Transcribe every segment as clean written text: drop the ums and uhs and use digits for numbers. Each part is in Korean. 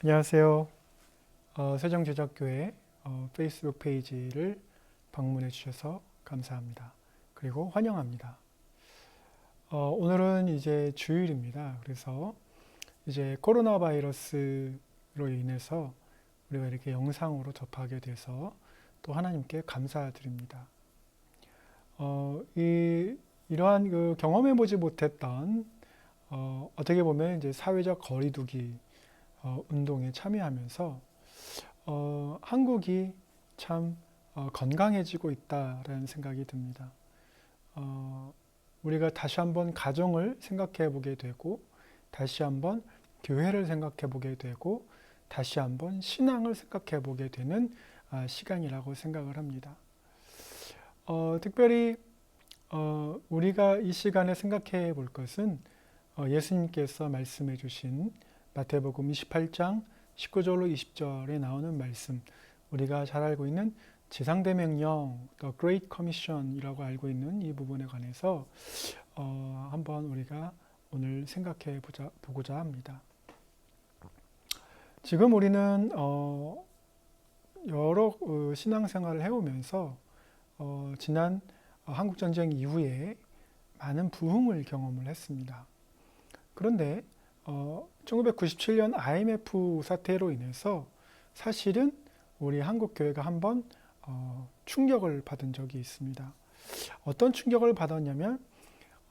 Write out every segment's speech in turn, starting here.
안녕하세요. 세정제작교회 페이스북 페이지를 방문해 주셔서 감사합니다. 그리고 환영합니다. 오늘은 이제 주일입니다. 그래서 이제 코로나 바이러스로 인해서 우리가 이렇게 영상으로 접하게 돼서 또 하나님께 감사드립니다. 이러한 그 경험해 보지 못했던 어떻게 보면 이제 사회적 거리두기 운동에 참여하면서 한국이 참 건강해지고 있다라는 생각이 듭니다. 우리가 다시 한번 가정을 생각해 보게 되고, 다시 한번 교회를 생각해 보게 되고, 다시 한번 신앙을 생각해 보게 되는 시간이라고 생각을 합니다. 특별히 우리가 이 시간에 생각해 볼 것은 예수님께서 말씀해 주신 마태복음 28장 19절로 20절에 나오는 말씀, 우리가 잘 알고 있는 지상대명령, The Great Commission이라고 알고 있는 이 부분에 관해서 한번 우리가 오늘 생각해 보고자 합니다. 지금 우리는 여러 신앙생활을 해오면서 지난 한국전쟁 이후에 많은 부흥을 경험을 했습니다. 그런데 1997년 IMF 사태로 인해서 사실은 우리 한국교회가 한번 충격을 받은 적이 있습니다. 어떤 충격을 받았냐면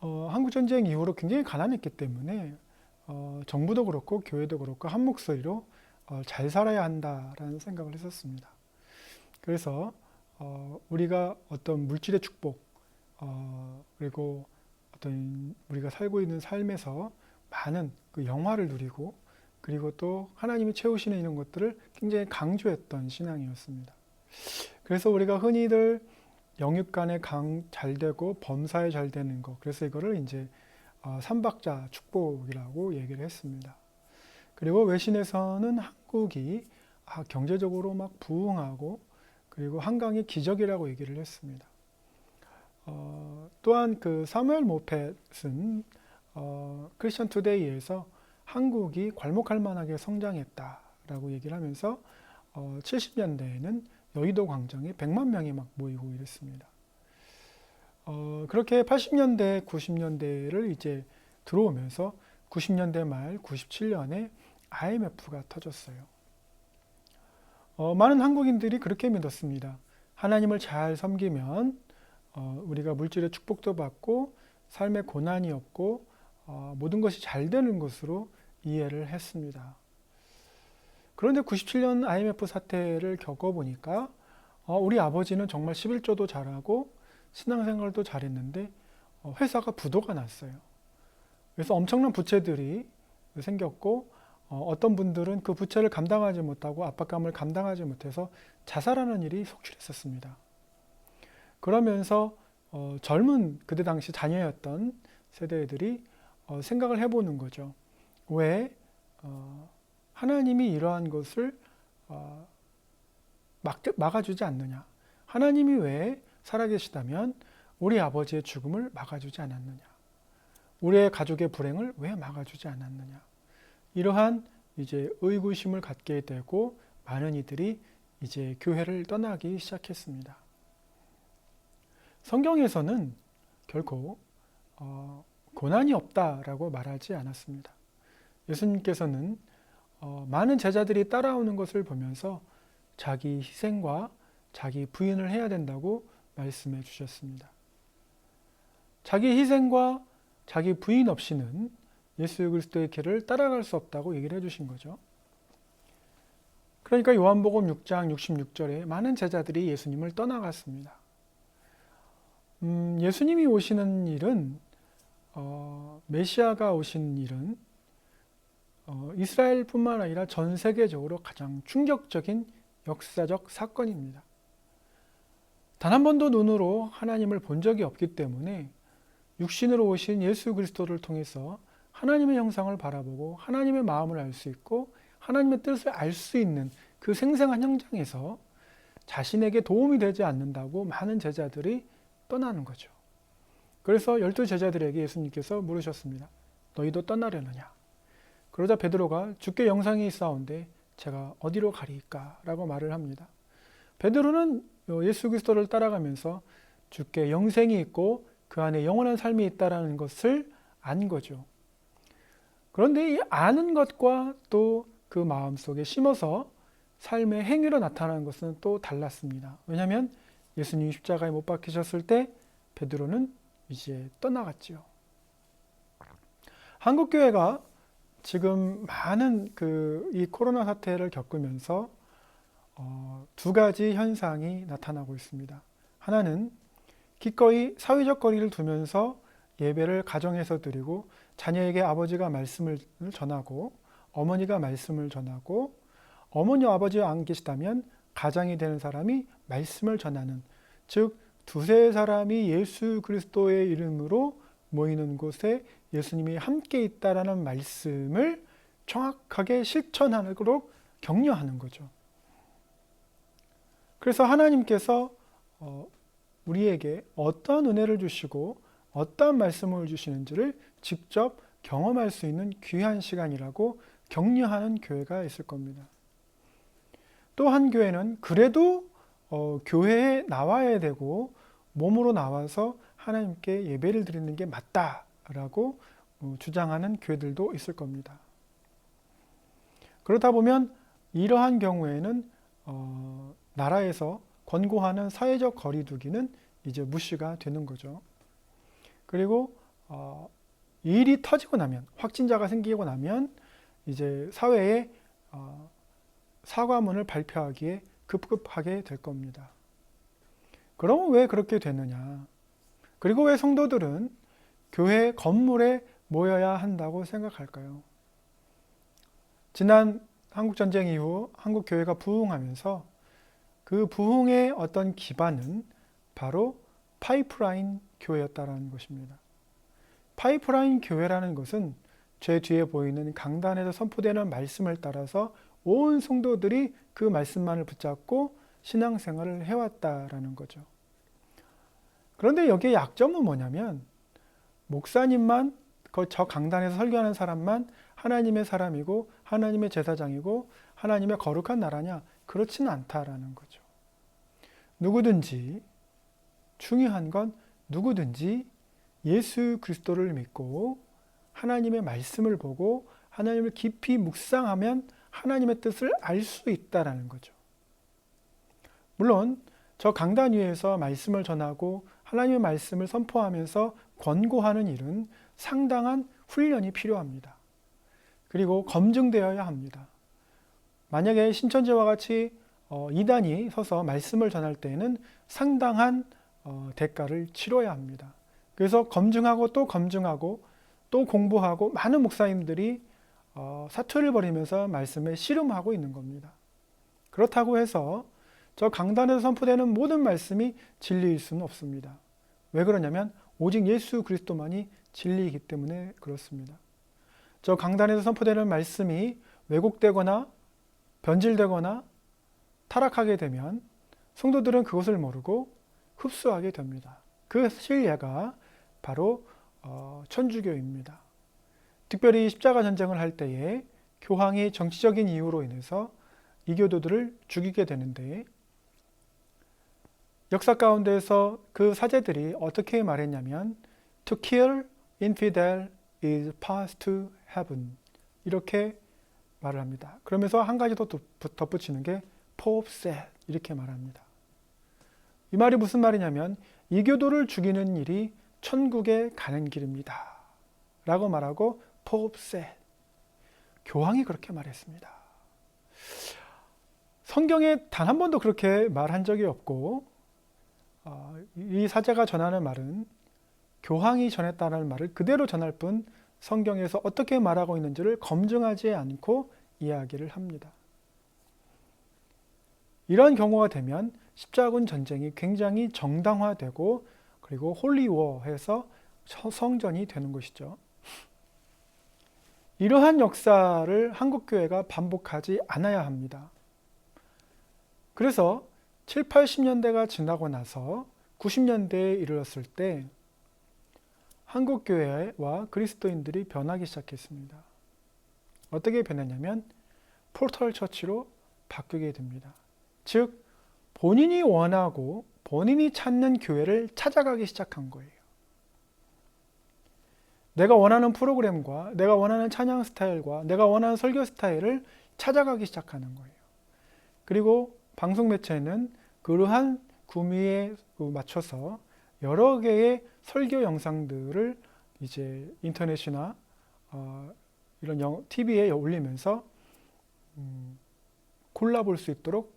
한국전쟁 이후로 굉장히 가난했기 때문에 정부도 그렇고 교회도 그렇고 한 목소리로 잘 살아야 한다라는 생각을 했었습니다. 그래서 우리가 어떤 물질의 축복 그리고 어떤 우리가 살고 있는 삶에서 많은 그 영화를 누리고, 그리고 또 하나님이 채우시는 이런 것들을 굉장히 강조했던 신앙이었습니다. 그래서 우리가 흔히들 영육간에 잘 되고 범사에 잘 되는 것, 그래서 이거를 이제 삼박자 축복이라고 얘기를 했습니다. 그리고 외신에서는 한국이 경제적으로 막 부흥하고, 그리고 한강이 기적이라고 얘기를 했습니다. 또한 그 사무엘 모펫은 크리스천 투데이에서 한국이 괄목할 만하게 성장했다라고 얘기를 하면서 70년대에는 여의도 광장에 100만 명이 막 모이고 이랬습니다. 그렇게 80년대, 90년대를 이제 들어오면서 90년대 말 97년에 IMF가 터졌어요. 많은 한국인들이 그렇게 믿었습니다. 하나님을 잘 섬기면 우리가 물질의 축복도 받고 삶의 고난이 없고 모든 것이 잘 되는 것으로 이해를 했습니다. 그런데 97년 IMF 사태를 겪어보니까 우리 아버지는 정말 11조도 잘하고 신앙생활도 잘했는데 회사가 부도가 났어요. 그래서 엄청난 부채들이 생겼고 어떤 분들은 그 부채를 감당하지 못하고 압박감을 감당하지 못해서 자살하는 일이 속출했었습니다. 그러면서 젊은 그때 당시 자녀였던 세대들이 생각을 해보는 거죠. 왜 하나님이 이러한 것을 막아주지 않느냐? 하나님이 왜 살아계시다면 우리 아버지의 죽음을 막아주지 않았느냐? 우리의 가족의 불행을 왜 막아주지 않았느냐? 이러한 이제 의구심을 갖게 되고 많은 이들이 이제 교회를 떠나기 시작했습니다. 성경에서는 결코 고난이 없다라고 말하지 않았습니다. 예수님께서는 많은 제자들이 따라오는 것을 보면서 자기 희생과 자기 부인을 해야 된다고 말씀해 주셨습니다. 자기 희생과 자기 부인 없이는 예수 그리스도의 길을 따라갈 수 없다고 얘기를 해주신 거죠. 그러니까 요한복음 6장 66절에 많은 제자들이 예수님을 떠나갔습니다. 예수님이 오시는 일은 메시아가 오신 일은 이스라엘뿐만 아니라 전 세계적으로 가장 충격적인 역사적 사건입니다. 단 한 번도 눈으로 하나님을 본 적이 없기 때문에 육신으로 오신 예수 그리스도를 통해서 하나님의 형상을 바라보고 하나님의 마음을 알 수 있고 하나님의 뜻을 알 수 있는 그 생생한 현장에서 자신에게 도움이 되지 않는다고 많은 제자들이 떠나는 거죠. 그래서 12 제자들에게 예수님께서 물으셨습니다. 너희도 떠나려느냐? 그러자 베드로가 주께 영상이 있사온데 제가 어디로 가리이까? 라고 말을 합니다. 베드로는 예수 그리스도를 따라가면서 주께 영생이 있고 그 안에 영원한 삶이 있다는 것을 안 거죠. 그런데 이 아는 것과 또 그 마음속에 심어서 삶의 행위로 나타나는 것은 또 달랐습니다. 왜냐하면 예수님이 십자가에 못 박히셨을 때 베드로는 이제 떠나갔지요. 한국교회가 지금 많은 이 코로나 사태를 겪으면서 두 가지 현상이 나타나고 있습니다. 하나는 기꺼이 사회적 거리를 두면서 예배를 가정에서 드리고 자녀에게 아버지가 말씀을 전하고 어머니가 말씀을 전하고 어머니 아버지가 안 계시다면 가장이 되는 사람이 말씀을 전하는, 즉 두세 사람이 예수 그리스도의 이름으로 모이는 곳에 예수님이 함께 있다라는 말씀을 정확하게 실천하도록 격려하는 거죠. 그래서 하나님께서 우리에게 어떤 은혜를 주시고 어떤 말씀을 주시는지를 직접 경험할 수 있는 귀한 시간이라고 격려하는 교회가 있을 겁니다. 또 한 교회는 그래도 교회에 나와야 되고 몸으로 나와서 하나님께 예배를 드리는 게 맞다라고 주장하는 교회들도 있을 겁니다. 그렇다 보면 이러한 경우에는 나라에서 권고하는 사회적 거리두기는 이제 무시가 되는 거죠. 그리고 일이 터지고 나면, 확진자가 생기고 나면 이제 사회에 사과문을 발표하기에 급급하게 될 겁니다. 그럼 왜 그렇게 되느냐? 그리고 왜 성도들은 교회 건물에 모여야 한다고 생각할까요? 지난 한국전쟁 이후 한국교회가 부흥하면서 그 부흥의 어떤 기반은 바로 파이프라인 교회였다는 것입니다. 파이프라인 교회라는 것은 제 뒤에 보이는 강단에서 선포되는 말씀을 따라서 온 성도들이 그 말씀만을 붙잡고 신앙생활을 해왔다라는 거죠. 그런데 여기에 약점은 뭐냐면 목사님만 저 강단에서 설교하는 사람만 하나님의 사람이고 하나님의 제사장이고 하나님의 거룩한 나라냐? 그렇지는 않다라는 거죠. 누구든지, 중요한 건 누구든지 예수 그리스도를 믿고 하나님의 말씀을 보고 하나님을 깊이 묵상하면 하나님의 뜻을 알 수 있다라는 거죠. 물론 저 강단 위에서 말씀을 전하고 하나님의 말씀을 선포하면서 권고하는 일은 상당한 훈련이 필요합니다. 그리고 검증되어야 합니다. 만약에 신천지와 같이 이단이 서서 말씀을 전할 때에는 상당한 대가를 치러야 합니다. 그래서 검증하고 또 검증하고 또 공부하고 많은 목사님들이 사투를 벌이면서 말씀에 씨름하고 있는 겁니다. 그렇다고 해서 저 강단에서 선포되는 모든 말씀이 진리일 수는 없습니다. 왜 그러냐면 오직 예수 그리스도만이 진리이기 때문에 그렇습니다. 저 강단에서 선포되는 말씀이 왜곡되거나 변질되거나 타락하게 되면 성도들은 그것을 모르고 흡수하게 됩니다. 그 실례가 바로 천주교입니다. 특별히 십자가 전쟁을 할 때에 교황이 정치적인 이유로 인해서 이교도들을 죽이게 되는데 역사 가운데서 그 사제들이 어떻게 말했냐면 To kill infidel is path to heaven, 이렇게 말을 합니다. 그러면서 한 가지 더 덧붙이는 게 Pope said, 이렇게 말합니다. 이 말이 무슨 말이냐면 이교도를 죽이는 일이 천국에 가는 길입니다 라고 말하고 Pope said, 교황이 그렇게 말했습니다. 성경에 단 한 번도 그렇게 말한 적이 없고 이 사제가 전하는 말은 교황이 전했다는 말을 그대로 전할 뿐 성경에서 어떻게 말하고 있는지를 검증하지 않고 이야기를 합니다. 이런 경우가 되면 십자군 전쟁이 굉장히 정당화되고 그리고 홀리워해서 성전이 되는 것이죠. 이러한 역사를 한국교회가 반복하지 않아야 합니다. 그래서 7, 80년대가 지나고 나서 90년대에 이르렀을 때 한국교회와 그리스도인들이 변하기 시작했습니다. 어떻게 변했냐면 포털 처치로 바뀌게 됩니다. 즉 본인이 원하고 본인이 찾는 교회를 찾아가기 시작한 거예요. 내가 원하는 프로그램과 내가 원하는 찬양 스타일과 내가 원하는 설교 스타일을 찾아가기 시작하는 거예요. 그리고 방송 매체는 그러한 구미에 맞춰서 여러 개의 설교 영상들을 이제 인터넷이나 이런 TV에 올리면서 골라볼 수 있도록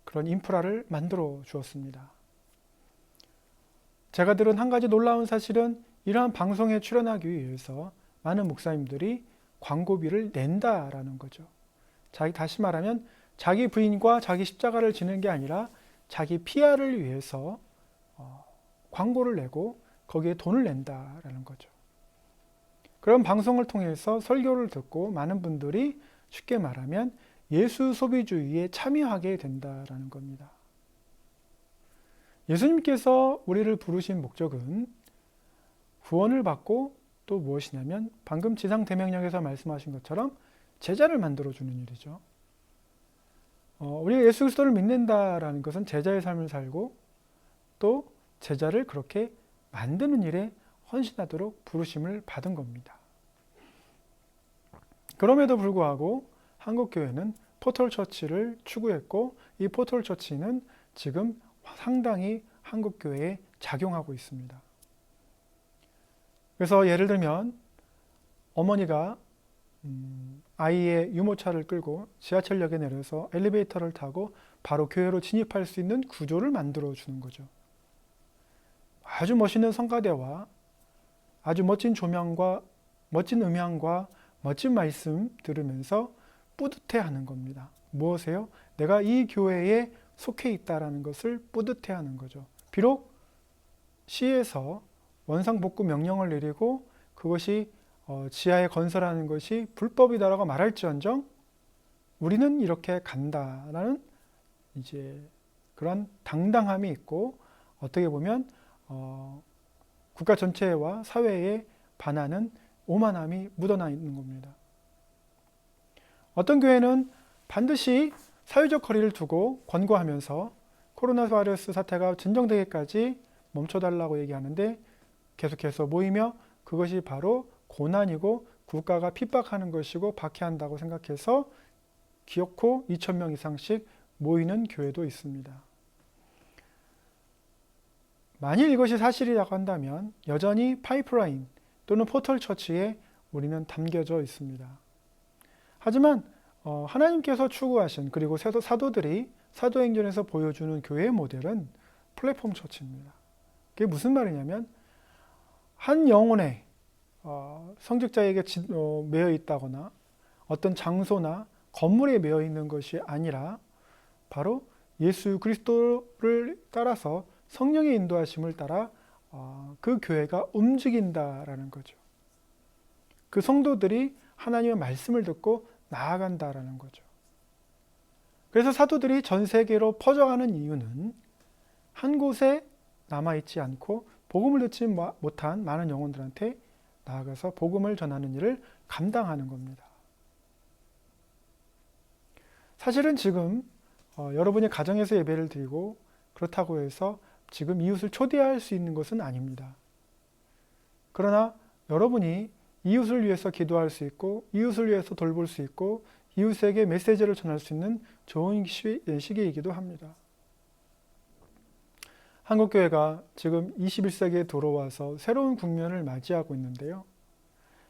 그런 인프라를 만들어 주었습니다. 제가 들은 한 가지 놀라운 사실은 이러한 방송에 출연하기 위해서 많은 목사님들이 광고비를 낸다라는 거죠. 다시 말하면 자기 부인과 자기 십자가를 지는 게 아니라 자기 PR을 위해서 광고를 내고 거기에 돈을 낸다라는 거죠. 그런 방송을 통해서 설교를 듣고 많은 분들이 쉽게 말하면 예수 소비주의에 참여하게 된다라는 겁니다. 예수님께서 우리를 부르신 목적은 구원을 받고 또 무엇이냐면 방금 지상대명령에서 말씀하신 것처럼 제자를 만들어주는 일이죠. 우리가 예수 그리스도를 믿는다라는 것은 제자의 삶을 살고 또 제자를 그렇게 만드는 일에 헌신하도록 부르심을 받은 겁니다. 그럼에도 불구하고 한국교회는 포털처치를 추구했고 이 포털처치는 지금 상당히 한국교회에 작용하고 있습니다. 그래서 예를 들면 어머니가 아이의 유모차를 끌고 지하철역에 내려서 엘리베이터를 타고 바로 교회로 진입할 수 있는 구조를 만들어 주는 거죠. 아주 멋있는 성가대와 아주 멋진 조명과 멋진 음향과 멋진 말씀 들으면서 뿌듯해하는 겁니다. 무엇이에요? 내가 이 교회에 속해 있다라는 것을 뿌듯해하는 거죠. 비록 시에서 원상복구 명령을 내리고 그것이 지하에 건설하는 것이 불법이다라고 말할지언정 우리는 이렇게 간다라는 이제 그런 당당함이 있고 어떻게 보면 국가 전체와 사회에 반하는 오만함이 묻어나 있는 겁니다. 어떤 교회는 반드시 사회적 거리를 두고 권고하면서 코로나 바이러스 사태가 진정되기까지 멈춰달라고 얘기하는데 계속해서 모이며 그것이 바로 고난이고 국가가 핍박하는 것이고 박해한다고 생각해서 기어코 2,000명 이상씩 모이는 교회도 있습니다. 만일 이것이 사실이라고 한다면 여전히 파이프라인 또는 포털 처치에 우리는 담겨져 있습니다. 하지만 하나님께서 추구하신 그리고 사도들이 사도행전에서 보여주는 교회의 모델은 플랫폼 처치입니다. 그게 무슨 말이냐면 한 영혼에 성직자에게 매여 있다거나 어떤 장소나 건물에 매여 있는 것이 아니라 바로 예수 그리스도를 따라서 성령의 인도하심을 따라 그 교회가 움직인다라는 거죠. 그 성도들이 하나님의 말씀을 듣고 나아간다라는 거죠. 그래서 사도들이 전 세계로 퍼져가는 이유는 한 곳에 남아있지 않고 복음을 듣지 못한 많은 영혼들한테 나아가서 복음을 전하는 일을 감당하는 겁니다. 사실은 지금 여러분이 가정에서 예배를 드리고 그렇다고 해서 지금 이웃을 초대할 수 있는 것은 아닙니다. 그러나 여러분이 이웃을 위해서 기도할 수 있고 이웃을 위해서 돌볼 수 있고 이웃에게 메시지를 전할 수 있는 좋은 시기이기도 합니다. 한국교회가 지금 21세기에 들어와서 새로운 국면을 맞이하고 있는데요.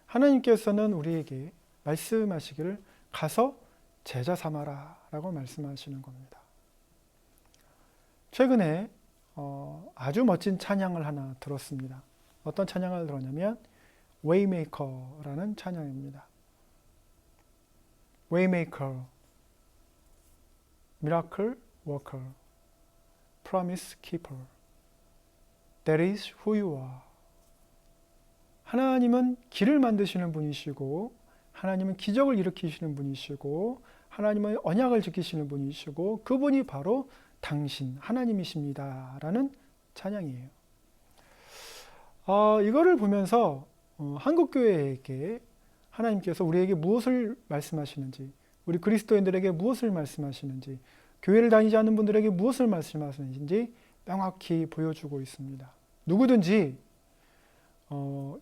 하나님께서는 우리에게 말씀하시기를 가서 제자 삼아라 라고 말씀하시는 겁니다. 최근에 아주 멋진 찬양을 하나 들었습니다. 어떤 찬양을 들었냐면 Waymaker라는 찬양입니다. Waymaker, Miracle Worker, Promise Keeper, That is who you are. 하나님은 길을 만드시는 분이시고 하나님은 기적을 일으키시는 분이시고 하나님은 언약을 지키시는 분이시고 그분이 바로 당신 하나님이십니다 라는 찬양이에요. 이거를 보면서 한국교회에게 하나님께서 우리에게 무엇을 말씀하시는지 우리 그리스도인들에게 무엇을 말씀하시는지, 교회를 다니지 않는 분들에게 무엇을 말씀하시는지 명확히 보여주고 있습니다. 누구든지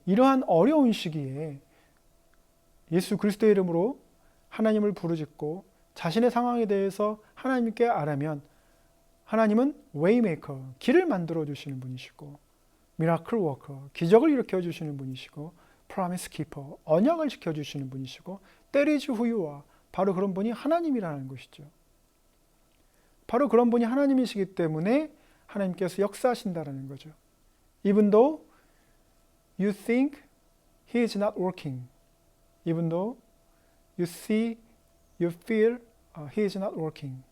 이러한 어려운 시기에 예수 그리스도의 이름으로 하나님을 부르짖고 자신의 상황에 대해서 하나님께 아뢰면 하나님은 웨이메이커, 길을 만들어 주시는 분이시고, 미라클 워커, 기적을 일으켜 주시는 분이시고, 프로미스 키퍼, 언약을 지켜 주시는 분이시고, 때리지 후유와, 바로 그런 분이 하나님이라는 것이죠. 바로 그런 분이 하나님이시기 때문에 하나님께서 역사하신다는 거죠. Even though you think he is not working, even though you see, you feel he is not working.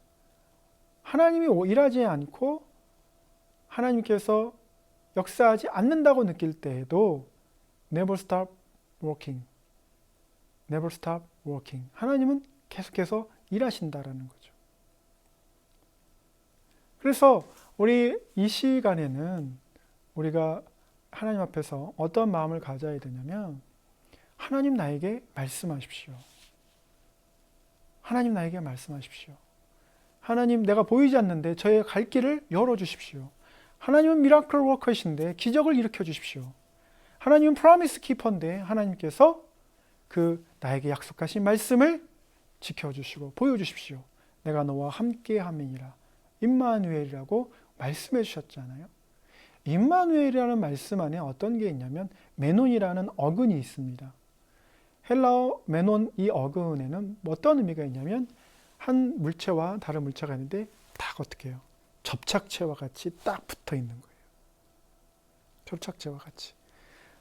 하나님이 일하지 않고 하나님께서 역사하지 않는다고 느낄 때에도 never stop working. never stop working. 하나님은 계속해서 일하신다라는 거죠. 그래서 우리 이 시간에는 우리가 하나님 앞에서 어떤 마음을 가져야 되냐면, 하나님 나에게 말씀하십시오. 하나님 나에게 말씀하십시오. 하나님, 내가 보이지 않는데 저의 갈 길을 열어주십시오. 하나님은 미라클 워커이신데 기적을 일으켜 주십시오. 하나님은 프로미스 키퍼인데 하나님께서 그 나에게 약속하신 말씀을 지켜주시고 보여주십시오. 내가 너와 함께 함이니라. 임마누엘이라고 말씀해 주셨잖아요. 임마누엘이라는 말씀 안에 어떤 게 있냐면 메논이라는 어근이 있습니다. 헬라어 메논, 이 어근에는 어떤 의미가 있냐면 한 물체와 다른 물체가 있는데 딱 어떻게 해요? 접착체와 같이 딱 붙어 있는 거예요. 접착체와 같이.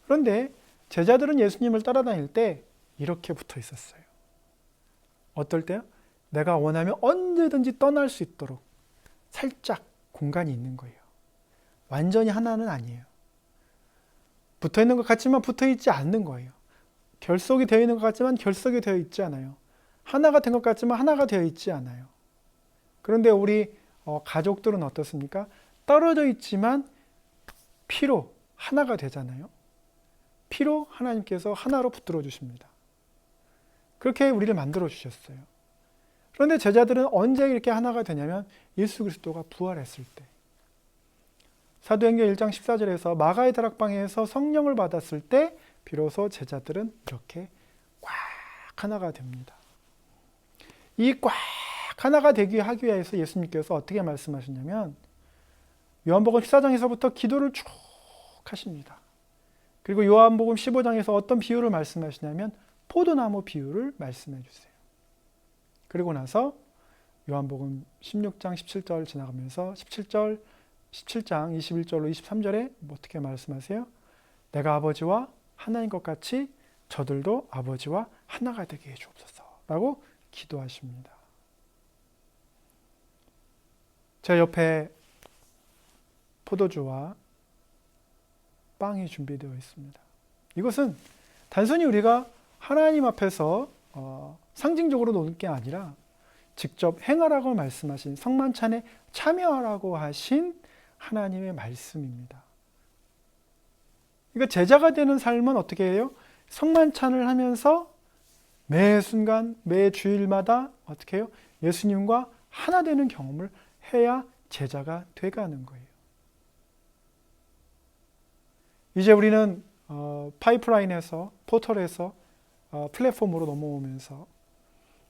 그런데 제자들은 예수님을 따라다닐 때 이렇게 붙어 있었어요. 어떨 때요? 내가 원하면 언제든지 떠날 수 있도록 살짝 공간이 있는 거예요. 완전히 하나는 아니에요. 붙어 있는 것 같지만 붙어 있지 않는 거예요. 결속이 되어 있는 것 같지만 결속이 되어 있지 않아요. 하나가 된 것 같지만 하나가 되어 있지 않아요. 그런데 우리 가족들은 어떻습니까? 떨어져 있지만 피로 하나가 되잖아요. 피로 하나님께서 하나로 붙들어 주십니다. 그렇게 우리를 만들어 주셨어요. 그런데 제자들은 언제 이렇게 하나가 되냐면 예수 그리스도가 부활했을 때. 사도행전 1장 14절에서 마가의 다락방에서 성령을 받았을 때 비로소 제자들은 이렇게 꽉 하나가 됩니다. 이 꽉 하나가 되기 하기 위해서 예수님께서 어떻게 말씀하시냐면 요한복음 14장에서부터 기도를 쭉 하십니다. 그리고 요한복음 15장에서 어떤 비유를 말씀하시냐면 포도나무 비유를 말씀해 주세요. 그리고 나서 요한복음 16장 17절 지나가면서 17장 21절로 23절에 어떻게 말씀하세요? 내가 아버지와 하나인 것 같이 저들도 아버지와 하나가 되게 해주옵소서 라고 기도하십니다. 제 옆에 포도주와 빵이 준비되어 있습니다. 이것은 단순히 우리가 하나님 앞에서 상징적으로 노는 게 아니라 직접 행하라고 말씀하신, 성만찬에 참여하라고 하신 하나님의 말씀입니다. 그러니까 제자가 되는 삶은 어떻게 해요? 성만찬을 하면서 매 순간, 매 주일마다 어떻게 해요? 예수님과 하나 되는 경험을 해야 제자가 돼가는 거예요. 이제 우리는 파이프라인에서, 포털에서 플랫폼으로 넘어오면서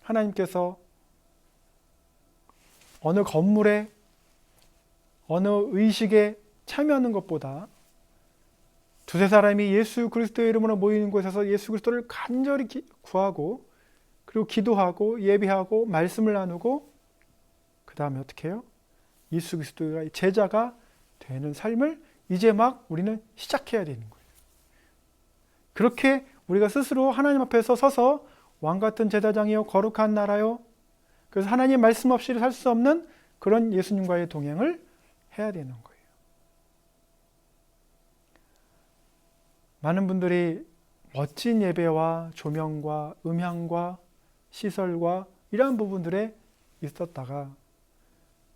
하나님께서 어느 건물에, 어느 의식에 참여하는 것보다 두세 사람이 예수 그리스도의 이름으로 모이는 곳에서 예수 그리스도를 간절히 구하고, 그리고 기도하고 예배하고 말씀을 나누고, 그 다음에 어떻게 해요? 예수 그리스도의 제자가 되는 삶을 이제 막 우리는 시작해야 되는 거예요. 그렇게 우리가 스스로 하나님 앞에서 서서 왕같은 제사장이요 거룩한 나라요, 그래서 하나님 말씀 없이 살 수 없는 그런 예수님과의 동행을 해야 되는 거예요. 많은 분들이 멋진 예배와 조명과 음향과 시설과 이러한 부분들에 있었다가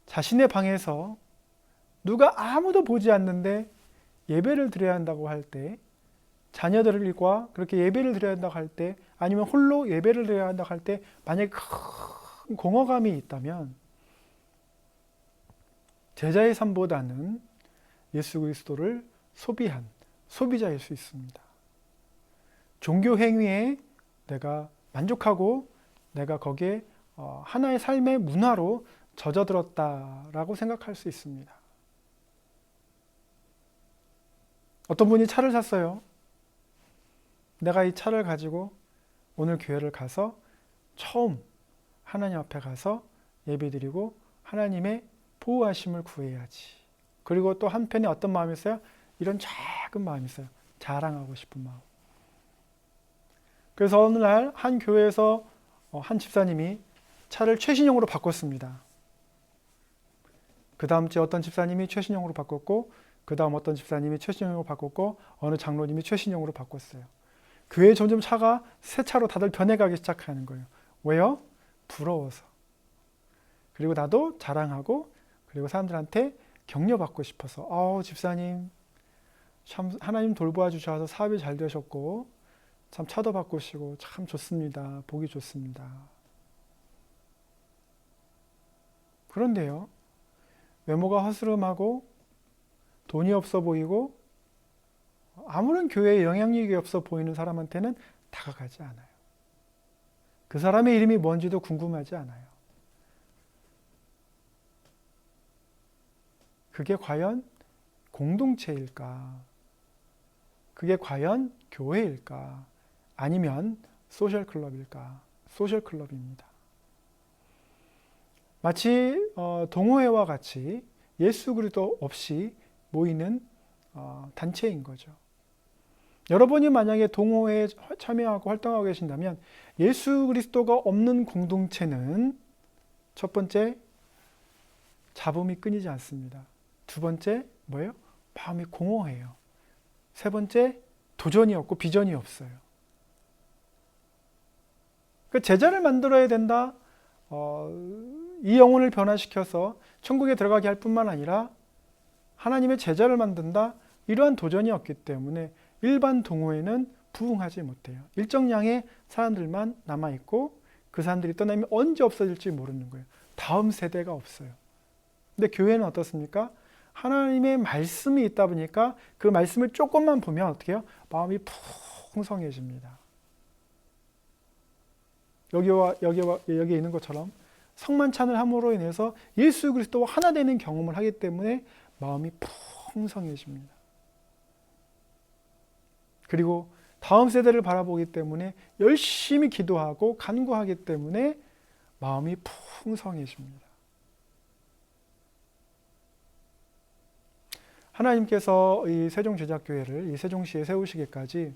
자신의 방에서 누가 아무도 보지 않는데 예배를 드려야 한다고 할 때, 자녀들과 그렇게 예배를 드려야 한다고 할 때 아니면 홀로 예배를 드려야 한다 할 때 만약에 큰 공허감이 있다면 제자의 삶보다는 예수 그리스도를 소비한 소비자일 수 있습니다. 종교 행위에 내가 만족하고 내가 거기에 하나의 삶의 문화로 젖어들었다라고 생각할 수 있습니다. 어떤 분이 차를 샀어요. 내가 이 차를 가지고 오늘 교회를 가서 처음 하나님 앞에 가서 예배드리고 하나님의 보호하심을 구해야지. 그리고 또 한편에 어떤 마음이 있어요? 이런 작은 마음이 있어요. 자랑하고 싶은 마음. 그래서 어느 날 한 교회에서 한 집사님이 차를 최신형으로 바꿨습니다. 그 다음 주에 어떤 집사님이 최신형으로 바꿨고, 그 다음 어떤 집사님이 최신형으로 바꿨고, 어느 장로님이 최신형으로 바꿨어요. 교회에 점점 차가 새 차로 다들 변해가기 시작하는 거예요. 왜요? 부러워서. 그리고 나도 자랑하고, 그리고 사람들한테 격려받고 싶어서, 집사님 참 하나님 돌보아 주셔서 사업이 잘 되셨고 참 차도 바꾸시고 참 좋습니다. 보기 좋습니다. 그런데요, 외모가 허스름하고 돈이 없어 보이고 아무런 교회에 영향력이 없어 보이는 사람한테는 다가가지 않아요. 그 사람의 이름이 뭔지도 궁금하지 않아요. 그게 과연 공동체일까? 그게 과연 교회일까? 아니면 소셜클럽일까? 소셜클럽입니다. 마치 동호회와 같이 예수 그리스도 없이 모이는 단체인 거죠. 여러분이 만약에 동호회에 참여하고 활동하고 계신다면 예수 그리스도가 없는 공동체는 첫 번째, 잡음이 끊이지 않습니다. 두 번째, 뭐예요? 마음이 공허해요. 세 번째, 도전이 없고 비전이 없어요. 그 제자를 만들어야 된다. 이 영혼을 변화시켜서 천국에 들어가게 할 뿐만 아니라 하나님의 제자를 만든다. 이러한 도전이 없기 때문에 일반 동호회는 부흥하지 못해요. 일정량의 사람들만 남아있고 그 사람들이 떠나면 언제 없어질지 모르는 거예요. 다음 세대가 없어요. 근데 교회는 어떻습니까? 하나님의 말씀이 있다 보니까 그 말씀을 조금만 보면 어떻게 해요? 마음이 풍성해집니다. 여기에 있는 것처럼 성만찬을 함으로 인해서 예수 그리스도와 하나 되는 경험을 하기 때문에 마음이 풍성해집니다. 그리고 다음 세대를 바라보기 때문에 열심히 기도하고 간구하기 때문에 마음이 풍성해집니다. 하나님께서 이 세종제자교회를 이 세종시에 세우시기까지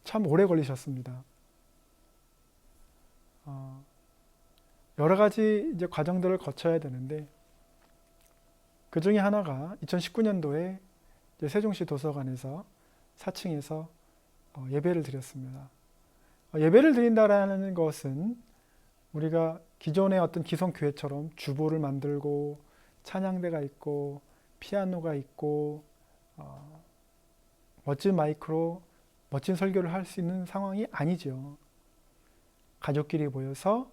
참 오래 걸리셨습니다. 여러 가지 이제 과정들을 거쳐야 되는데 그 중에 하나가 2019년도에 세종시 도서관에서 4층에서 예배를 드렸습니다. 예배를 드린다라는 것은 우리가 기존의 어떤 기성교회처럼 주보를 만들고 찬양대가 있고 피아노가 있고 멋진 마이크로 멋진 설교를 할 수 있는 상황이 아니죠. 가족끼리 모여서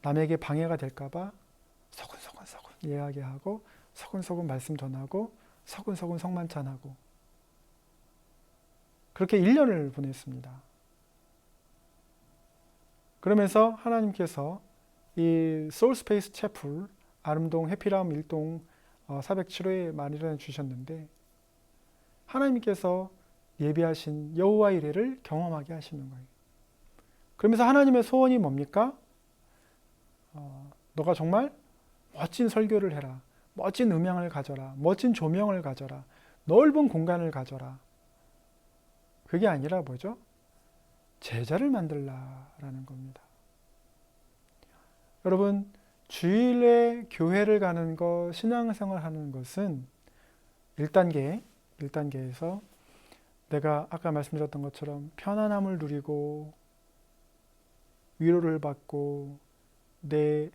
남에게 방해가 될까봐 서근서근 이야기하고 서근서근 말씀 전하고 서근서근 성만찬하고 그렇게 1년을 보냈습니다. 그러면서 하나님께서 이 소울스페이스 채플 아름동 해피라움 1동 407호에 마련해 주셨는데 하나님께서 예비하신 여호와 이레를 경험하게 하시는 거예요. 그러면서 하나님의 소원이 뭡니까? 너가 정말 멋진 설교를 해라. 멋진 음향을 가져라. 멋진 조명을 가져라. 넓은 공간을 가져라. 그게 아니라 뭐죠? 제자를 만들라라는 겁니다. 여러분, 주일에 교회를 가는 것, 신앙생활 하는 것은 1단계에서 내가 아까 말씀드렸던 것처럼 편안함을 누리고 위로를 받고 내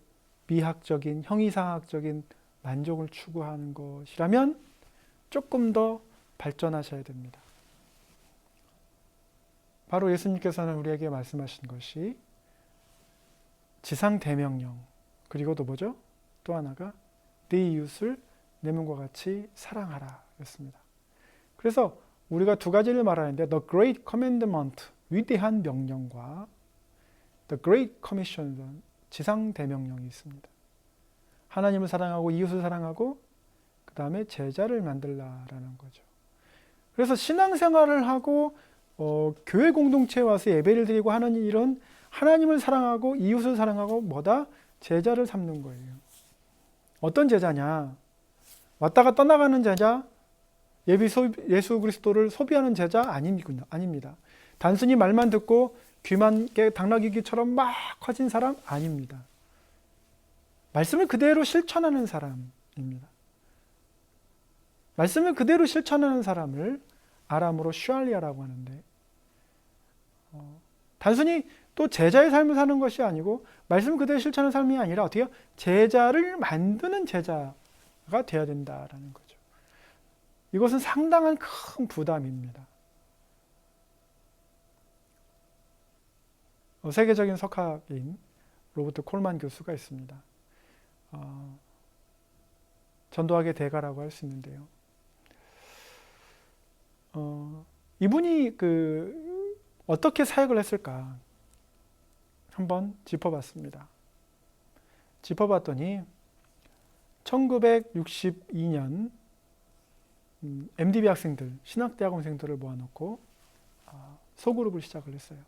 미학적인, 형이상학적인 만족을 추구하는 것이라면 조금 더 발전하셔야 됩니다. 바로 예수님께서는 우리에게 말씀하신 것이 지상 대명령, 그리고 또 뭐죠? 또 하나가 네 이웃을 내 몸과 같이 사랑하라 였습니다. 그래서 우리가 두 가지를 말하는데 The Great Commandment, 위대한 명령과 The Great Commission, 지상 대명령이 있습니다. 하나님을 사랑하고 이웃을 사랑하고 그 다음에 제자를 만들라라는 거죠. 그래서 신앙생활을 하고 교회 공동체에 와서 예배를 드리고 하는 일은 하나님을 사랑하고 이웃을 사랑하고 뭐다? 제자를 삼는 거예요. 어떤 제자냐? 왔다가 떠나가는 제자, 예수 그리스도를 소비하는 제자 아닙니다. 단순히 말만 듣고 귀만 당나귀처럼 막 커진 사람 아닙니다. 말씀을 그대로 실천하는 사람입니다. 말씀을 그대로 실천하는 사람을 아람어로 슈알리아라고 하는데 단순히 또 제자의 삶을 사는 것이 아니고 말씀 그대로 실천하는 삶이 아니라 어떻게 제자를 만드는 제자가 되어야 된다라는 거죠. 이것은 상당한 큰 부담입니다. 세계적인 석학인 로버트 콜만 교수가 있습니다. 전도학의 대가라고 할 수 있는데요. 이분이 어떻게 사역을 했을까 한번 짚어봤습니다. 짚어봤더니 1962년 MDB 학생들, 신학대학원생들을 모아놓고 소그룹을 시작을 했어요.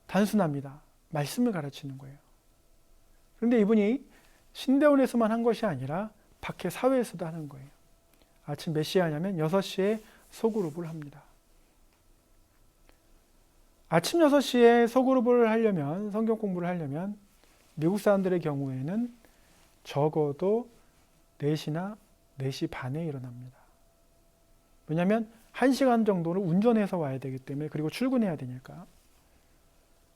단순합니다. 말씀을 가르치는 거예요. 그런데 이분이 신대원에서만 한 것이 아니라 밖에 사회에서도 하는 거예요. 아침 몇 시에 하냐면 6시에 소그룹을 합니다. 아침 6시에 소그룹을 하려면, 성경 공부를 하려면 미국 사람들의 경우에는 적어도 4시나 4시 반에 일어납니다. 왜냐하면 1시간 정도를 운전해서 와야 되기 때문에, 그리고 출근해야 되니까.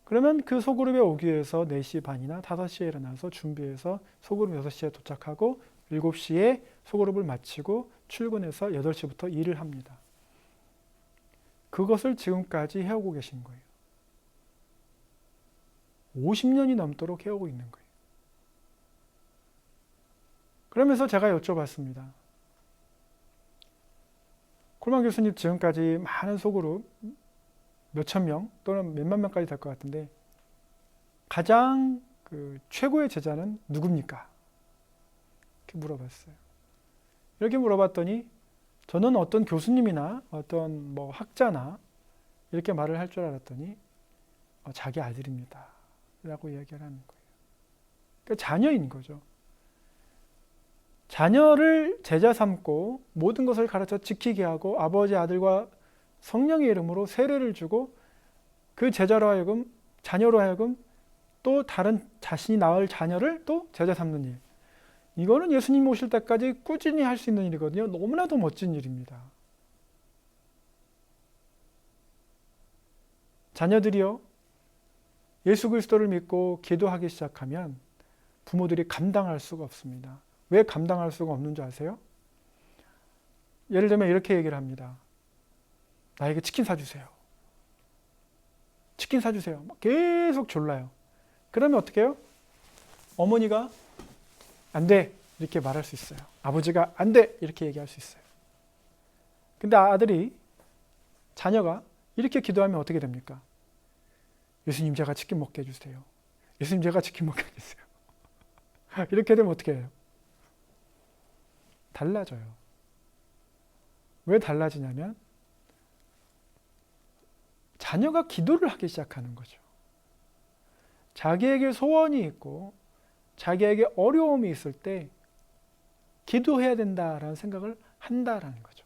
그러면 그 소그룹에 오기 위해서 4시 반이나 5시에 일어나서 준비해서 소그룹 6시에 도착하고 7시에 소그룹을 마치고 출근해서 8시부터 일을 합니다. 그것을 지금까지 해오고 계신 거예요. 50년이 넘도록 해오고 있는 거예요. 그러면서 제가 여쭤봤습니다. 콜만 교수님, 지금까지 많은 소그룹 몇천 명 또는 몇만 명까지 될 것 같은데 가장 최고의 제자는 누굽니까? 이렇게 물어봤어요. 이렇게 물어봤더니 저는 어떤 교수님이나 어떤 학자나 이렇게 말을 할 줄 알았더니 자기 아들입니다 라고 이야기를 하는 거예요. 그러니까 자녀인 거죠. 자녀를 제자 삼고 모든 것을 가르쳐 지키게 하고 아버지, 아들과 성령의 이름으로 세례를 주고 그 제자로 하여금, 자녀로 하여금 또 다른 자신이 낳을 자녀를 또 제자 삼는 일. 이거는 예수님 오실 때까지 꾸준히 할 수 있는 일이거든요. 너무나도 멋진 일입니다. 자녀들이요, 예수 그리스도를 믿고 기도하기 시작하면 부모들이 감당할 수가 없습니다. 왜 감당할 수가 없는 줄 아세요? 예를 들면 이렇게 얘기를 합니다. 나에게 치킨 사주세요. 치킨 사주세요. 계속 졸라요. 그러면 어떻게 해요? 어머니가 안 돼 이렇게 말할 수 있어요. 아버지가 안 돼 이렇게 얘기할 수 있어요. 근데 자녀가 이렇게 기도하면 어떻게 됩니까? 예수님, 제가 치킨 먹게 해주세요. 예수님, 제가 치킨 먹게 해주세요. 이렇게 되면 어떻게 해요? 달라져요. 왜 달라지냐면 자녀가 기도를 하기 시작하는 거죠. 자기에게 소원이 있고 자기에게 어려움이 있을 때 기도해야 된다라는 생각을 한다라는 거죠.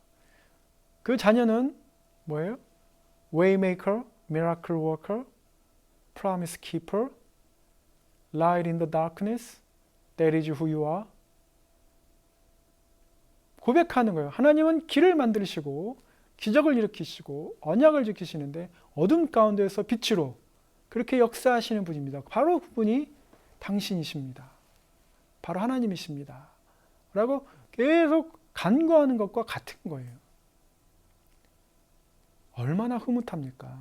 그 자녀는 뭐예요? Waymaker, Miracle Worker, Promise Keeper, Light in the Darkness, That is who you are. 고백하는 거예요. 하나님은 길을 만드시고 기적을 일으키시고 언약을 지키시는데 어둠 가운데서 빛으로 그렇게 역사하시는 분입니다. 바로 그분이 당신이십니다. 바로 하나님이십니다. 라고 계속 간구하는 것과 같은 거예요. 얼마나 흐뭇합니까?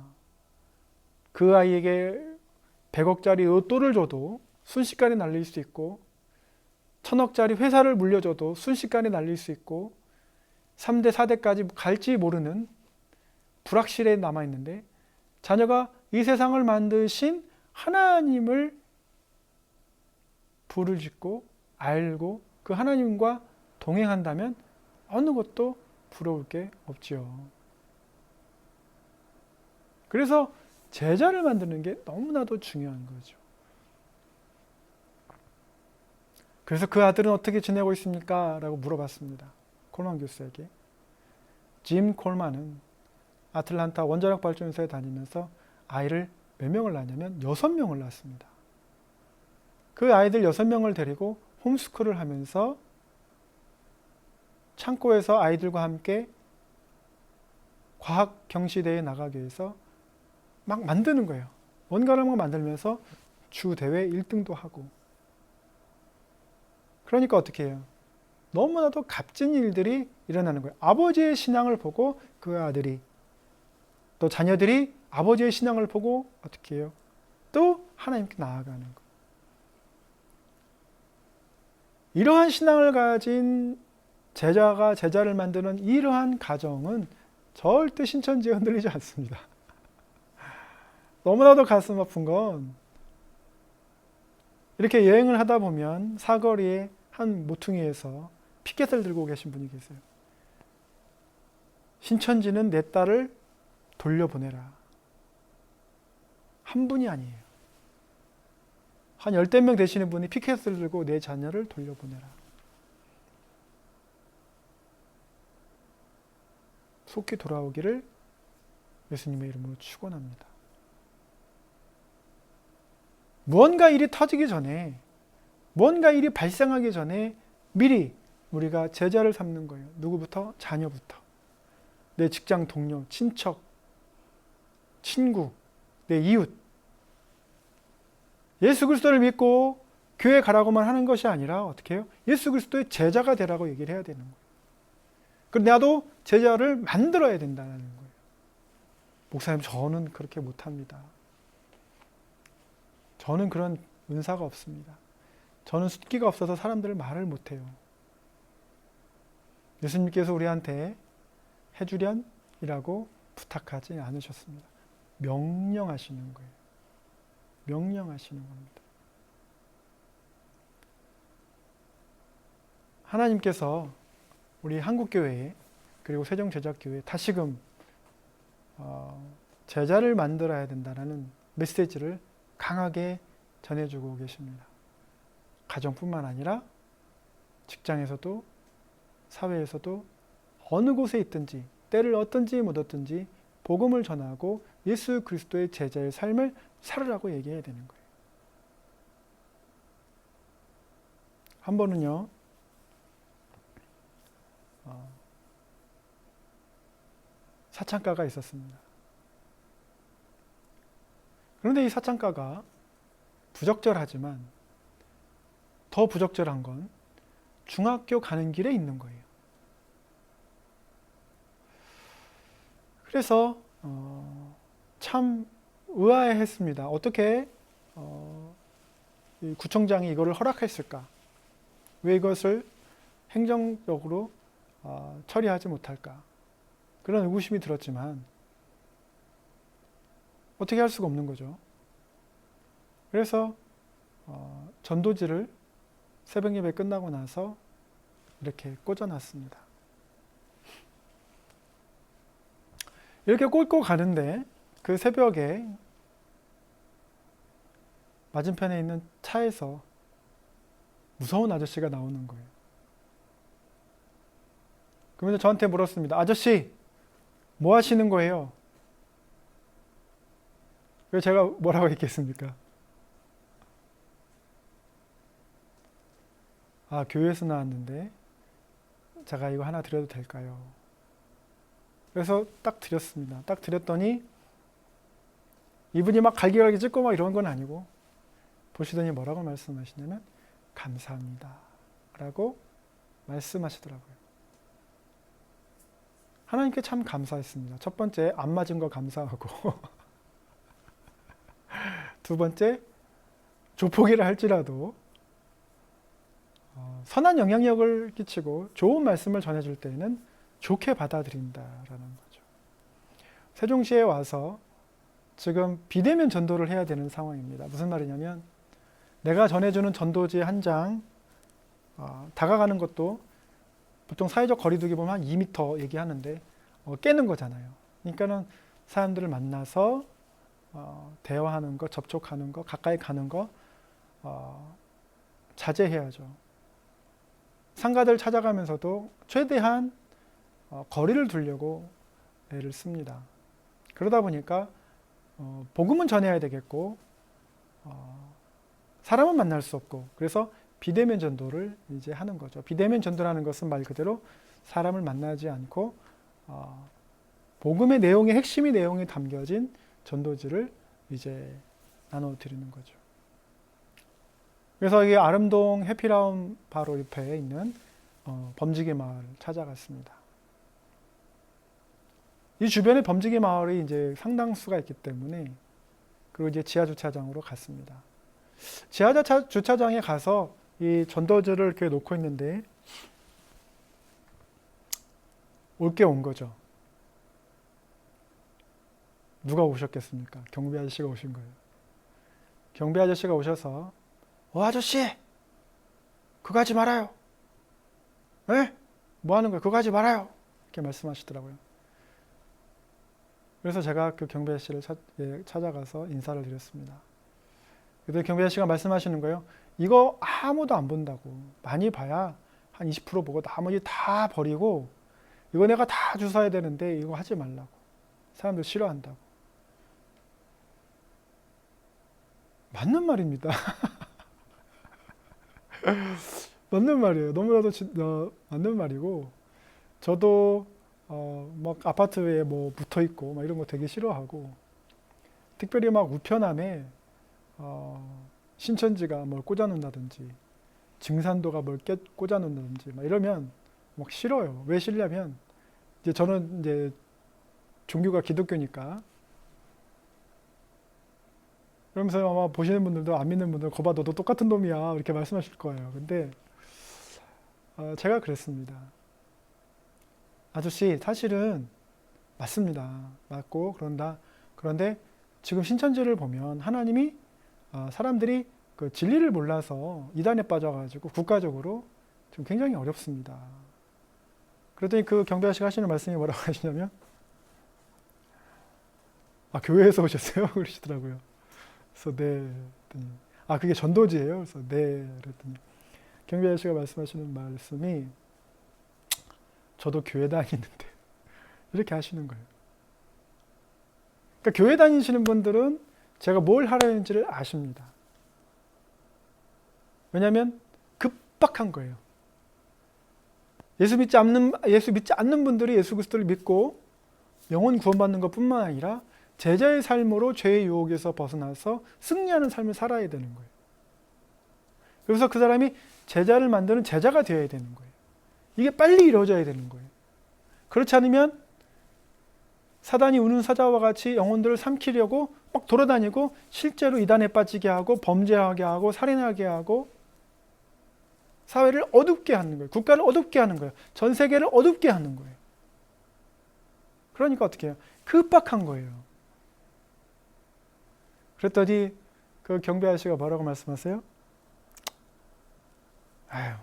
그 아이에게 100억짜리 로또를 줘도 순식간에 날릴 수 있고 1000억짜리 회사를 물려줘도 순식간에 날릴 수 있고 3대, 4대까지 갈지 모르는 불확실에 남아있는데 자녀가 이 세상을 만드신 하나님을 부를 짓고 알고 그 하나님과 동행한다면 어느 것도 부러울 게 없지요. 그래서 제자를 만드는 게 너무나도 중요한 거죠. 그래서 그 아들은 어떻게 지내고 있습니까? 라고 물어봤습니다. 콜만 교수에게. 짐 콜만은 아틀란타 원자력 발전소에 다니면서 아이를 몇 명을 낳냐면 6명을 낳았습니다. 그 아이들 6명을 데리고 홈스쿨을 하면서 창고에서 아이들과 함께 과학 경시대회에 나가기 위해서 막 만드는 거예요. 뭔가를 막 만들면서 주 대회 1등도 하고. 그러니까 어떻게 해요? 너무나도 값진 일들이 일어나는 거예요. 아버지의 신앙을 보고 그 아들이, 또 자녀들이 아버지의 신앙을 보고 어떻게 해요? 또 하나님께 나아가는 거예요. 이러한 신앙을 가진 제자가 제자를 만드는 이러한 가정은 절대 신천지에 흔들리지 않습니다. 너무나도 가슴 아픈 건 이렇게 여행을 하다 보면 사거리에 한 모퉁이에서 피켓을 들고 계신 분이 계세요. 신천지는 내 딸을 돌려보내라. 한 분이 아니에요. 한 10명 되시는 분이 피켓을 들고 내 자녀를 돌려보내라. 속히 돌아오기를 예수님의 이름으로 축원합니다. 무언가 일이 터지기 전에, 무언가 일이 발생하기 전에 미리 우리가 제자를 삼는 거예요. 누구부터? 자녀부터. 내 직장 동료, 친척, 친구, 내 이웃. 예수 그리스도를 믿고 교회 가라고만 하는 것이 아니라 어떻게 해요? 예수 그리스도의 제자가 되라고 얘기를 해야 되는 거예요. 그리고 나도 제자를 만들어야 된다는 거예요. 목사님, 저는 그렇게 못합니다. 저는 그런 은사가 없습니다. 저는 숫기가 없어서 사람들을 말을 못해요. 예수님께서 우리한테 해주련이라고 부탁하지 않으셨습니다. 명령하시는 거예요. 명령하시는 겁니다. 하나님께서 우리 한국교회 그리고 세종제자교회 다시금 제자를 만들어야 된다는 메시지를 강하게 전해주고 계십니다. 가정뿐만 아니라 직장에서도 사회에서도 어느 곳에 있든지 때를 얻든지 못 얻든지 복음을 전하고 예수 그리스도의 제자의 삶을 살으라고 얘기해야 되는 거예요. 한 번은요, 사창가가 있었습니다. 그런데 이 사창가가 부적절하지만 더 부적절한 건 중학교 가는 길에 있는 거예요. 그래서 참 의아해했습니다. 어떻게 이 구청장이 이거를 허락했을까? 왜 이것을 행정적으로 처리하지 못할까? 그런 의구심이 들었지만 어떻게 할 수가 없는 거죠. 그래서 전도지를 새벽 예배 끝나고 나서 이렇게 꽂아놨습니다. 이렇게 꽂고 가는데 그 새벽에 맞은편에 있는 차에서 무서운 아저씨가 나오는 거예요. 그러면서 저한테 물었습니다. 아저씨, 뭐 하시는 거예요? 그래서 제가 뭐라고 했겠습니까? 아, 교회에서 나왔는데 제가 이거 하나 드려도 될까요? 그래서 딱 드렸습니다. 딱 드렸더니 이분이 막 갈기갈기 찢고 막 이런 건 아니고 보시더니 뭐라고 말씀하시냐면 감사합니다 라고 말씀하시더라고요. 하나님께 참 감사했습니다. 첫 번째, 안 맞은 거 감사하고 두 번째, 조폭이라 할지라도 선한 영향력을 끼치고 좋은 말씀을 전해줄 때는 좋게 받아들인다라는 거죠. 세종시에 와서 지금 비대면 전도를 해야 되는 상황입니다. 무슨 말이냐면 내가 전해주는 전도지 한 장 다가가는 것도 보통 사회적 거리두기 보면 한 2m 얘기하는데 깨는 거잖아요. 그러니까는 사람들을 만나서 대화하는 거, 접촉하는 거, 가까이 가는 거 자제해야죠. 상가들 찾아가면서도 최대한 거리를 두려고 애를 씁니다. 그러다 보니까 복음은 전해야 되겠고 사람은 만날 수 없고, 그래서 비대면 전도를 이제 하는 거죠. 비대면 전도라는 것은 말 그대로 사람을 만나지 않고 복음의 내용의 핵심이 내용이 담겨진 전도지를 이제 나눠드리는 거죠. 그래서 이 아름동 해피라운 바로 옆에 있는 범지개 마을을 찾아갔습니다. 이 주변에 범지개 마을이 이제 상당수가 있기 때문에, 그리고 이제 지하 주차장으로 갔습니다. 지하 주차장에 가서 이 전도지를 이렇게 놓고 있는데 올 게 온 거죠. 누가 오셨겠습니까? 경비 아저씨가 오신 거예요. 경비 아저씨가 오셔서 아저씨 그거 하지 말아요. 에? 뭐 하는 거예요? 그거 하지 말아요. 이렇게 말씀하시더라고요. 그래서 제가 그 경비 아저씨를 찾아가서 인사를 드렸습니다. 그때 경비 아저씨가 말씀하시는 거예요. 이거 아무도 안 본다고. 많이 봐야 한 20% 보고 나머지 다 버리고, 이거 내가 다 주사해야 되는데 이거 하지 말라고. 사람들 싫어한다고. 맞는 말입니다. 맞는 말이에요. 너무나도 맞는 말이고, 저도 막 아파트에 뭐 붙어 있고 막 이런 거 되게 싫어하고, 특별히 막 우편함에 신천지가 뭘 꽂아놓는다든지 증산도가 뭘 꽂아놓는다든지 막 이러면 막 싫어요. 왜 싫냐면 이제 저는 이제 종교가 기독교니까, 그러면서 아마 보시는 분들도 안 믿는 분들 거봐 너도 똑같은 놈이야 이렇게 말씀하실 거예요. 근데 제가 그랬습니다. 아저씨 사실은 맞습니다. 맞고 그런데 지금 신천지를 보면 하나님이 사람들이 그 진리를 몰라서 이단에 빠져가지고 국가적으로 지금 굉장히 어렵습니다. 그랬더니 그 경비 아저씨가 하시는 말씀이 뭐라고 하시냐면 교회에서 오셨어요? 그러시더라고요. 그래서 네. 그랬더니 그게 전도지예요? 그래서 네. 그랬더니 경비 아저씨가 말씀하시는 말씀이 저도 교회 다니는데 이렇게 하시는 거예요. 그러니까 교회 다니시는 분들은 제가 뭘 하려는지를 아십니다. 왜냐하면 급박한 거예요. 예수 믿지 않는 분들이 예수 그리스도를 믿고 영혼 구원받는 것뿐만 아니라 제자의 삶으로 죄의 유혹에서 벗어나서 승리하는 삶을 살아야 되는 거예요. 그래서 그 사람이 제자를 만드는 제자가 되어야 되는 거예요. 이게 빨리 이루어져야 되는 거예요. 그렇지 않으면 사단이 우는 사자와 같이 영혼들을 삼키려고 막 돌아다니고 실제로 이단에 빠지게 하고 범죄하게 하고 살인하게 하고 사회를 어둡게 하는 거예요. 국가를 어둡게 하는 거예요. 전 세계를 어둡게 하는 거예요. 그러니까 어떻게 해요? 급박한 거예요. 그랬더니 그 경비 아저씨가 뭐라고 말씀하세요?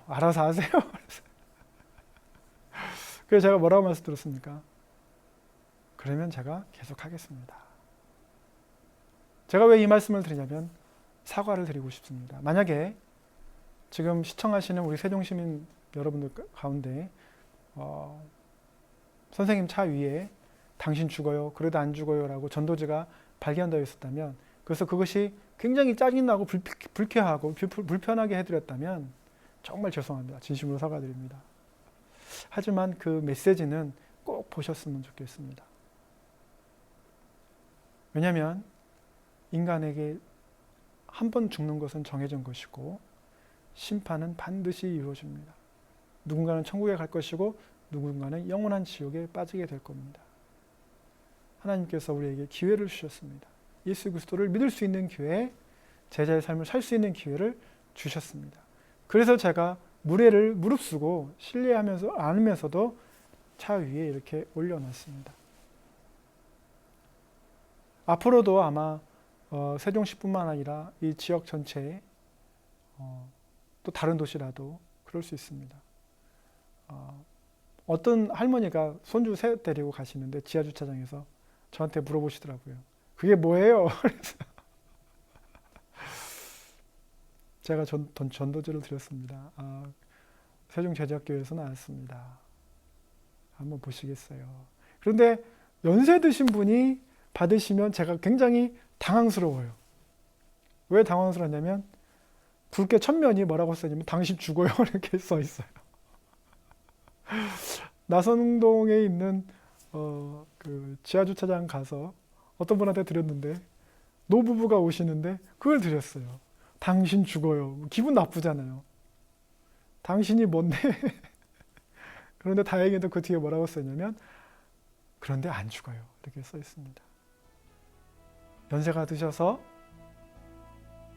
알아서 하세요. 그래서 제가 뭐라고 말씀드렸습니까? 그러면 제가 계속 하겠습니다. 제가 왜 이 말씀을 드리냐면 사과를 드리고 싶습니다. 만약에 지금 시청하시는 우리 세종시민 여러분들 가운데 선생님 차 위에 당신 죽어요, 그래도 안 죽어요 라고 전도지가 발견되어 있었다면, 그래서 그것이 굉장히 짜증나고 불쾌하고 불편하게 해드렸다면 정말 죄송합니다. 진심으로 사과드립니다. 하지만 그 메시지는 꼭 보셨으면 좋겠습니다. 왜냐하면 인간에게 한 번 죽는 것은 정해진 것이고 심판은 반드시 이루어집니다. 누군가는 천국에 갈 것이고 누군가는 영원한 지옥에 빠지게 될 겁니다. 하나님께서 우리에게 기회를 주셨습니다. 예수 그리스도를 믿을 수 있는 기회, 제자의 삶을 살 수 있는 기회를 주셨습니다. 그래서 제가 무례를 무릅쓰고 신뢰하면서 안으면서도 차 위에 이렇게 올려놨습니다. 앞으로도 아마 세종시뿐만 아니라 이 지역 전체에 또 다른 도시라도 그럴 수 있습니다. 어떤 할머니가 손주 셋 데리고 가시는데 지하주차장에서 저한테 물어보시더라고요. 그게 뭐예요? 그래서 제가 전도지를 드렸습니다. 세종제자교회에서 나왔습니다. 한번 보시겠어요? 그런데 연세 드신 분이 받으시면 제가 굉장히 당황스러워요. 왜 당황스럽냐면 굵게 천면이 뭐라고 써있냐면 당신 죽어요 이렇게 써 있어요. 나선동에 있는 그 지하주차장 가서 어떤 분한테 드렸는데 노부부가 오시는데 그걸 드렸어요. 당신 죽어요. 기분 나쁘잖아요. 당신이 뭔데? 그런데 다행히도 그 뒤에 뭐라고 써있냐면 그런데 안 죽어요. 이렇게 써 있습니다. 연세가 드셔서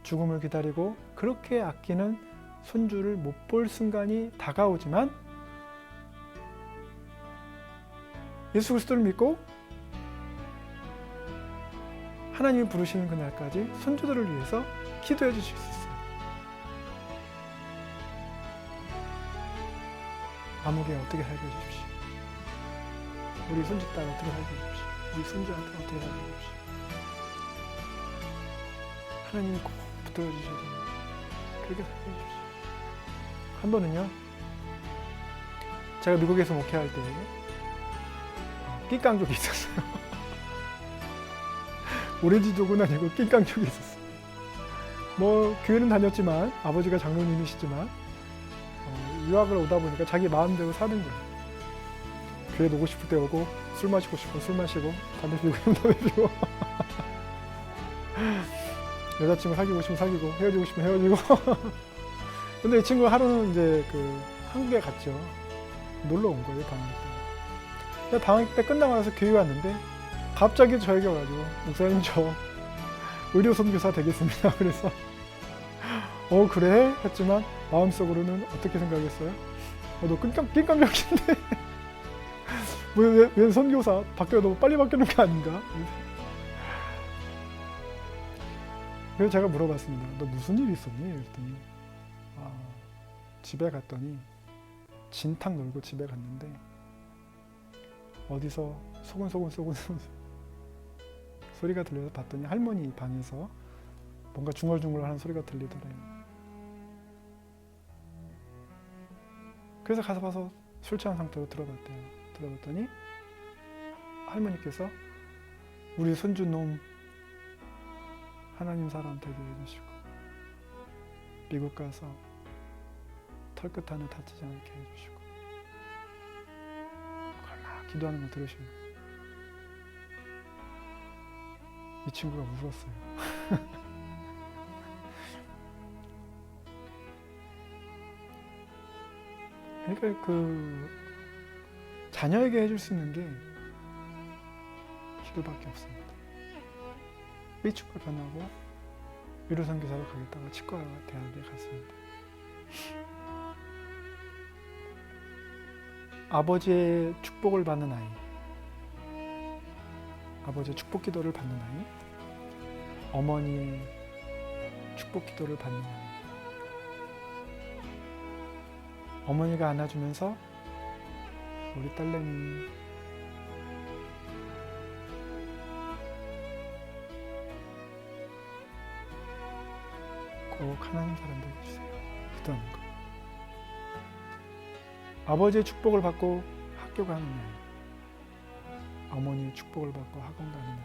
죽음을 기다리고 그렇게 아끼는 손주를 못 볼 순간이 다가오지만 예수 그리스도를 믿고 하나님이 부르시는 그날까지 손주들을 위해서 기도해 주실 수 있어요. 아무개 어떻게 살게 해주십시오. 우리 손주딸 어떻게 살게 해주십시오. 우리 손주한테 어떻게 살게 해주십시오. 하나님이 꼭 붙들어 주셔야 됩니다. 그렇게 살게 해주십시오. 한 번은요, 제가 미국에서 목회할 때 낑깡족이 있었어요. 오렌지족은 아니고 낑깡족이 있었어요. 뭐 교회는 다녔지만 아버지가 장로님이시지만 유학을 오다 보니까 자기 마음대로 사는 거예요. 교회 오고 싶을 때 오고 술 마시고 싶으면 술 마시고 담배 피우고 싶으면 담배 피우고 여자친구 사귀고 싶으면 사귀고 헤어지고 싶으면 헤어지고 근데 이 친구가 하루는 이제 그 한국에 갔죠. 놀러 온 거예요, 방학 때. 방학 때 끝나고 나서 교회 왔는데 갑자기 저에게 와가지고 목사님 저 의료 선교사 되겠습니다. 그래서 그래? 했지만 마음속으로는 어떻게 생각했어요? 너 낑깡역인데 왜 선교사 바뀌어 너무 빨리 바뀌는 게 아닌가? 그래서 제가 물어봤습니다. 너 무슨 일 있었니? 그랬더니 집에 갔더니 진탕 놀고 집에 갔는데 어디서 소근소근 소리가 들려서 봤더니 할머니 방에서 뭔가 중얼중얼하는 소리가 들리더래요. 그래서 가서 봐서 술 취한 상태로 들어갔대요. 들어갔더니 할머니께서 우리 손주 놈 하나님 사람 되게 해주시고 미국 가서 털끝 하나 다치지 않게 해주시고 그걸 막 기도하는 걸 들으시고 이 친구가 울었어요. 그러니까 그 자녀에게 해줄 수 있는 게 기도밖에 없습니다. 삐죽고 변하고 의료선교사로 가겠다고 치과 대학에 갔습니다. 아버지의 축복을 받는 아이, 아버지의 축복 기도를 받는 아이, 어머니의 축복 기도를 받는 아이. 어머니가 안아주면서 우리 딸내미 꼭 하나님 사람 되게 해주세요. 기도하는 거. 아버지의 축복을 받고 학교 가는 아이, 어머니의 축복을 받고 학원 가는 아이.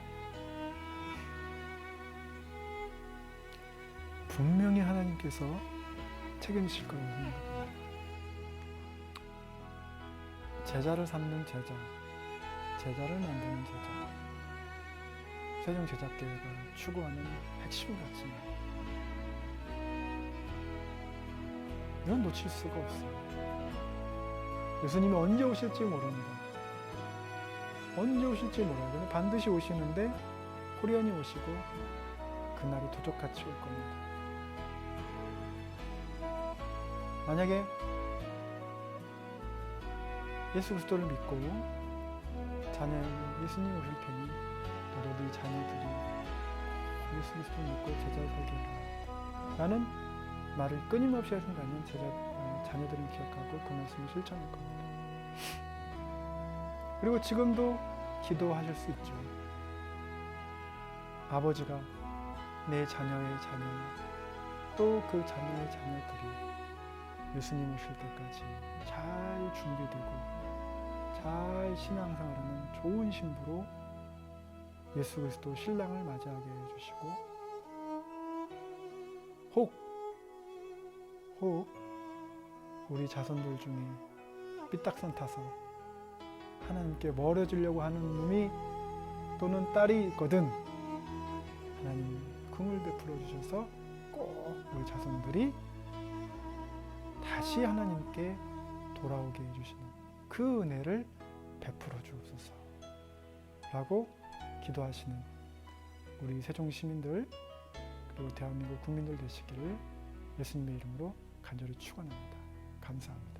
분명히 하나님께서 책임지실 거라고 생각합니다. 제자를 삼는 제자, 제자를 만드는 제자. 세종제자교회가 추구하는 핵심 가치입니다. 이건 놓칠 수가 없어요. 예수님이 언제 오실지 모릅니다. 언제 오실지 몰라요. 근데 반드시 오시는데 호련히 오시고 그날이 도적같이 올 겁니다. 만약에 예수 그리스도를 믿고 자녀는 예수님이 오실 테니 너도 네 자녀들이 예수 그리스도를 믿고 제자를 살게 해라 라는 말을 끊임없이 하신다면 자녀들은 기억하고 그 말씀을 실천할 겁니다. 그리고 지금도 기도하실 수 있죠. 아버지가 내 자녀의 자녀 또 그 자녀의 자녀들이 예수님 오실 때까지 잘 준비되고 잘 신앙생활하는 좋은 신부로 예수 그리스도 신랑을 맞이하게 해주시고 혹 우리 자손들 중에 삐딱선 타서 하나님께 멀어지려고 하는 놈이 또는 딸이 있거든 하나님 긍을 베풀어 주셔서 꼭 우리 자손들이 다시 하나님께 돌아오게 해주시는 그 은혜를 베풀어 주옵소서 라고 기도하시는 우리 세종 시민들 그리고 대한민국 국민들 되시기를 예수님의 이름으로 간절히 축원합니다. 감사합니다.